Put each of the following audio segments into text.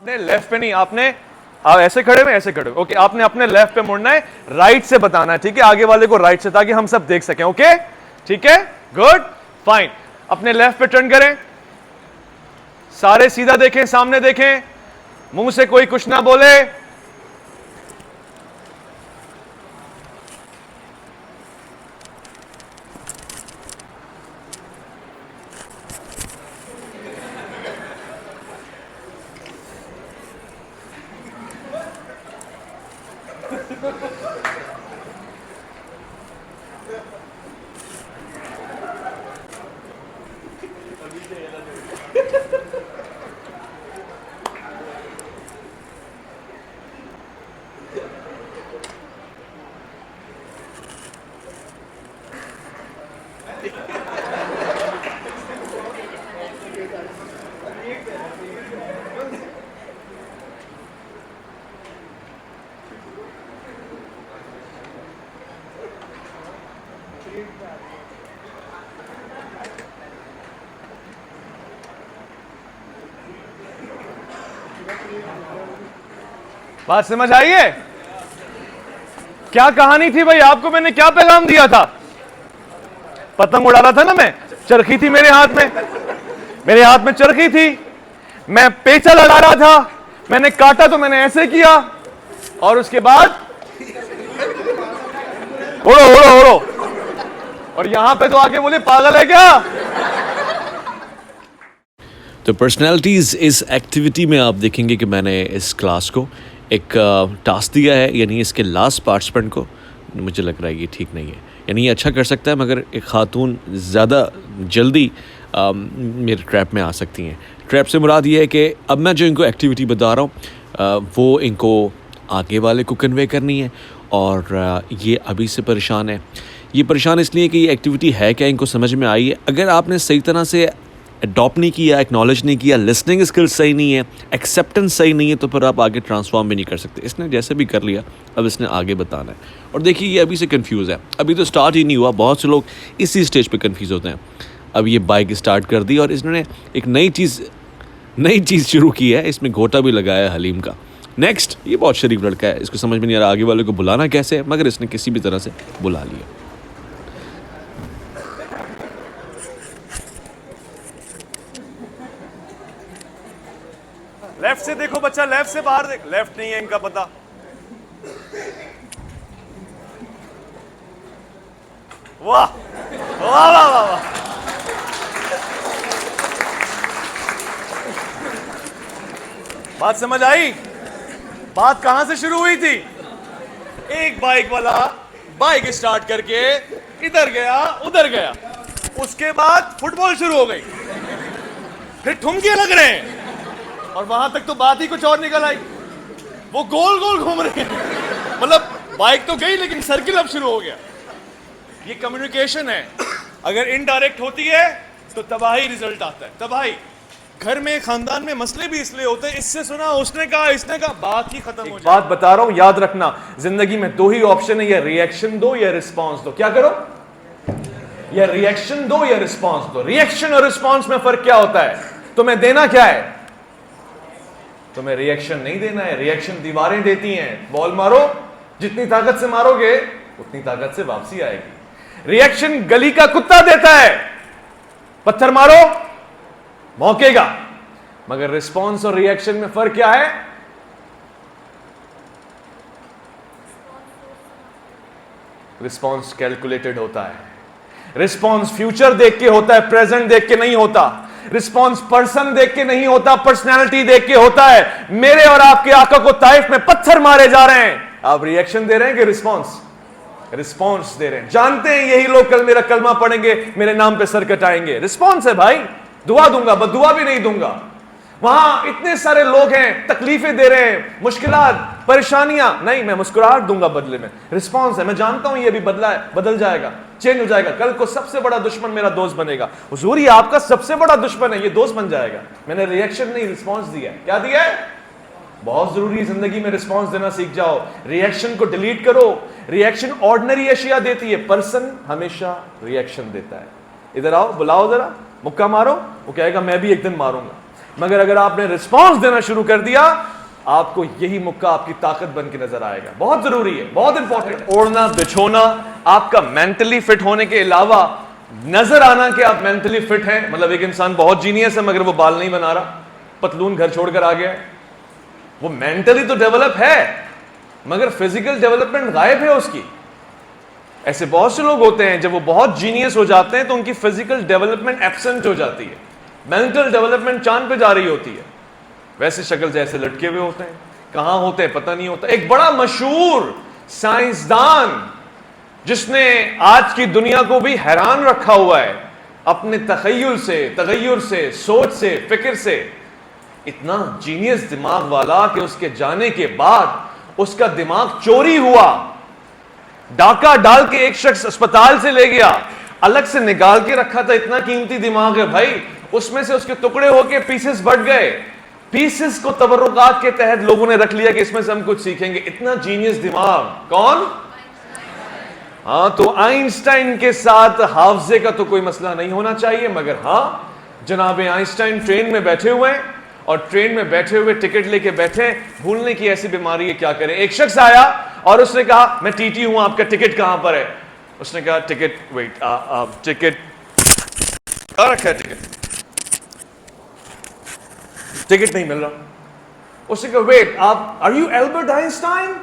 आपने लेफ्ट पे नहीं, आपने आप ऐसे खड़े हुए, ऐसे खड़े हुए, ओके। आपने अपने लेफ्ट पे मुड़ना है, राइट से बताना है, ठीक है, आगे वाले को राइट से, ताकि हम सब देख सकें, ओके, ठीक है, गुड, फाइन। अपने लेफ्ट पे टर्न करें, सारे सीधा देखें, सामने देखें, मुंह से कोई कुछ ना बोले। बात समझ आई है? क्या कहानी थी भाई? आपको मैंने क्या पैगाम दिया था? पतंग उड़ा रहा था ना मैं, चरखी थी मेरे हाथ में, मेरे हाथ में चरखी थी, मैं पेचा लड़ा रहा था, मैंने काटा तो मैंने ऐसे किया, और उसके बाद उड़ो उड़ो उड़ो, और यहां पे तो आके बोले पागल है क्या? तो पर्सनैलिटीज़ इस एक्टिविटी में आप देखेंगे कि मैंने इस क्लास को एक टास्क दिया है, यानी इसके लास्ट पार्टिसिपेंट को मुझे लग रहा है ये ठीक नहीं है, यानी ये अच्छा कर सकता है मगर एक ख़ातून ज़्यादा जल्दी मेरे ट्रैप में आ सकती हैं। ट्रैप से मुराद ये है कि अब मैं जो इनको एक्टिविटी बता रहा हूँ वो इनको आगे वाले को कन्वे करनी है, और ये अभी से परेशान है। ये परेशान इसलिए कि ये एक्टिविटी है क्या, इनको समझ में आई है। अगर आपने सही तरह से अडॉप्ट नहीं किया, एक्नॉलेज नहीं किया, लिसनिंग स्किल्स सही नहीं है, एक्सेप्टेंस सही नहीं है, तो फिर आप आगे ट्रांसफॉर्म भी नहीं कर सकते। इसने जैसे भी कर लिया, अब इसने आगे बताना है। और देखिए ये अभी से कंफ्यूज है, अभी तो स्टार्ट ही नहीं हुआ, बहुत से लोग इसी स्टेज पे कंफ्यूज होते हैं। अब ये बाइक स्टार्ट कर दी और इसने एक नई चीज़ शुरू की है, इसमें घोटा भी लगाया है हलीम का। नेक्स्ट, ये बहुत शरीफ लड़का है, इसको समझ में नहीं आ रहा आगे वाले को बुलाना कैसे है, मगर इसने किसी भी तरह से बुला लिया। लेफ्ट से देखो बच्चा, लेफ्ट से बाहर देख, लेफ्ट नहीं है इनका पता। वाह वाह वाह वाह वाह, बात समझ आई? बात कहां से शुरू हुई थी? एक बाइक वाला बाइक स्टार्ट करके इधर गया उधर गया, उसके बाद फुटबॉल शुरू हो गई, फिर ठुमके लग रहे हैं, और वहां तक तो बात ही कुछ और निकल आई। वो गोल गोल घूम रहे हैं, मतलब बाइक तो गई लेकिन सर्किल अब शुरू हो गया। ये कम्युनिकेशन है, अगर इनडायरेक्ट होती है तो तबाही रिजल्ट आता है, तबाही। घर में खानदान में मसले भी इसलिए होते हैं, इससे सुना, उसने कहा, इसने कहा, बात ही खत्म हो जाए। बात बता रहा हूं, याद रखना, जिंदगी में दो ही ऑप्शन है, या रिएक्शन दो या रिस्पॉन्स दो। क्या करो? या रिएक्शन दो या रिस्पॉन्स दो। रिएक्शन और रिस्पॉन्स में फर्क क्या होता है? तुम्हें देना क्या है? तुम्हें रिएक्शन नहीं देना है, रिएक्शन दीवारें देती हैं। बॉल मारो, जितनी ताकत से मारोगे उतनी ताकत से वापसी आएगी। रिएक्शन गली का कुत्ता देता है, पत्थर मारो भौंकेगा, मगर रिस्पॉन्स और रिएक्शन में फर्क क्या है? रिस्पॉन्स कैलकुलेटेड होता है, रिस्पॉन्स फ्यूचर देख के होता है, प्रेजेंट देख के नहीं होता। रिस्पॉन्स पर्सन देख के नहीं होता, पर्सनालिटी देख के होता है। मेरे और आपके आका को ताइफ में पत्थर मारे जा रहे हैं, आप रिएक्शन दे रहे हैं कि रिस्पॉन्स? रिस्पॉन्स दे रहे हैं। जानते हैं यही लोग कल मेरा कलमा पढ़ेंगे, मेरे नाम पे सर कटाएंगे। रिस्पॉन्स है भाई, दुआ दूंगा, बददुआ भी नहीं दूंगा। वहां इतने सारे लोग हैं, तकलीफें दे रहे हैं, मुश्किलात, परेशानियां, नहीं, मैं मुस्कुराहट दूंगा बदले में। रिस्पॉन्स है, मैं जानता हूं ये भी बदल जाएगा, चेंज हो जाएगा। कल को सबसे बड़ा दुश्मन मेरा दोस्त बनेगा। हुजूर ये आपका सबसे बड़ा दुश्मन है, ये दोस्त बन जाएगा। मैंने रिएक्शन नहीं, रिस्पॉन्स दिया है। क्या दिया है? बहुत जरूरी है जिंदगी में रिस्पॉन्स देना सीख जाओ। रिएक्शन को डिलीट करो। रिएक्शन ऑर्डिनरी अशिया देती है, पर्सन हमेशा रिएक्शन देता है। इधर आओ, बुलाओ जरा, मुक्का मारो, वो कहेगा मैं भी एक दिन मारूंगा। मगर अगर आपने रिस्पॉन्स देना शुरू कर दिया, आपको यही मुक्का आपकी ताकत बन के नजर आएगा। बहुत जरूरी है, बहुत इंपॉर्टेंट। ओढ़ना बिछोना आपका मेंटली फिट होने के अलावा नजर आना कि आप मेंटली फिट हैं। मतलब एक इंसान बहुत जीनियस है मगर वो बाल नहीं बना रहा, पतलून घर छोड़कर आ गया है, वो मेंटली तो डेवलप है मगर फिजिकल डेवलपमेंट गायब है उसकी। ऐसे बहुत से लोग होते हैं जब वो बहुत जीनियस हो जाते हैं तो उनकी फिजिकल डेवलपमेंट एब्सेंट हो जाती है, मेंटल डेवलपमेंट चांद पे जा रही होती है। वैसे शक्ल जैसे लटके हुए होते हैं, कहां होते हैं पता नहीं होता। एक बड़ा मशहूर साइंसदान जिसने आज की दुनिया को भी हैरान रखा हुआ है अपने तखय्युल से, तगय्युर से, सोच से, फिक्र से, इतना जीनियस दिमाग वाला कि उसके जाने के बाद उसका दिमाग चोरी हुआ, डाका डाल के एक शख्स अस्पताल से ले गया, अलग से निकाल के रखा था। इतना कीमती दिमाग है भाई, उसमें से उसके टुकड़े होके पीसेस बढ़ गए। पीसेस को तबर्रुकात के तहत लोगों ने रख लिया कि इसमें से हम कुछ सीखेंगे। इतना जीनियस दिमाग कौन? हाँ, तो आइंस्टाइन के साथ हाफजे का तो कोई मसला नहीं होना चाहिए, मगर हाँ जनाब आइंस्टाइन ट्रेन में बैठे हुए हैं और ट्रेन में बैठे हुए टिकट लेके बैठे, भूलने की ऐसी बीमारी है क्या करें। एक शख्स आया और उसने कहा मैं टीटी हूं, आपका टिकट कहां पर है? उसने कहा टिकट, वेट, टिकट रखा है, टिकट नहीं मिल रहा। उसने कहा वेट, आप are you Albert Einstein?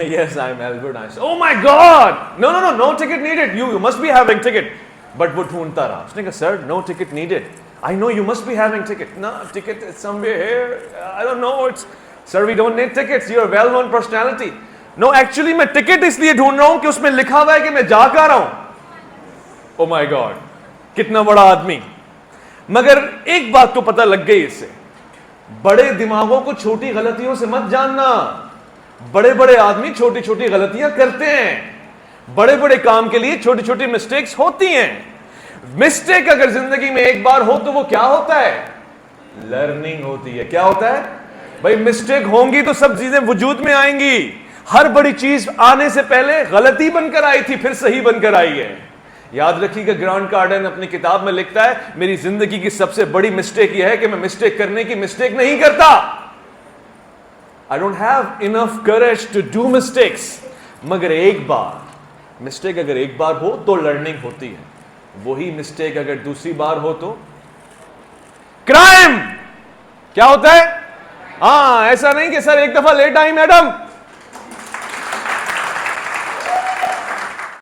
Yes I am Albert Einstein. Oh my god, no no no, no ticket needed, you must be having ticket. But वो ढूंढता रहा। उसने कहा sir no ticket needed, I know you must be having ticket. No, ticket is somewhere here. I don't know. It's sir, we don't need tickets. You're a well-known personality. No, actually मैं ticket इसलिए ढूंढ रहा हूं कि उसमें लिखा हुआ है कि मैं जा कर रहा हूं। Oh my God, कितना बड़ा आदमी। मगर एक बात तो पता लग गई इससे, बड़े दिमागों को छोटी गलतियों से मत जानना। बड़े बड़े आदमी छोटी छोटी गलतियां करते हैं, बड़े बड़े काम के लिए छोटी छोटी मिस्टेक्स होती हैं। मिस्टेक अगर जिंदगी में एक बार हो तो वो क्या होता है? लर्निंग होती है। क्या होता है भाई? मिस्टेक होंगी तो सब चीजें वजूद में आएंगी। हर बड़ी चीज आने से पहले गलती बनकर आई थी, फिर सही बनकर आई है। याद रखिएगा, ग्रांट कार्डन अपनी किताब में लिखता है मेरी जिंदगी की सबसे बड़ी मिस्टेक यह है कि मैं मिस्टेक करने की मिस्टेक नहीं करता। I don't have enough courage to do mistakes. मगर एक बार मिस्टेक अगर एक बार हो तो लर्निंग होती है, वही मिस्टेक अगर दूसरी बार हो तो क्राइम। क्या होता है? हाँ, ऐसा नहीं कि सर एक दफा लेट आई मैडम,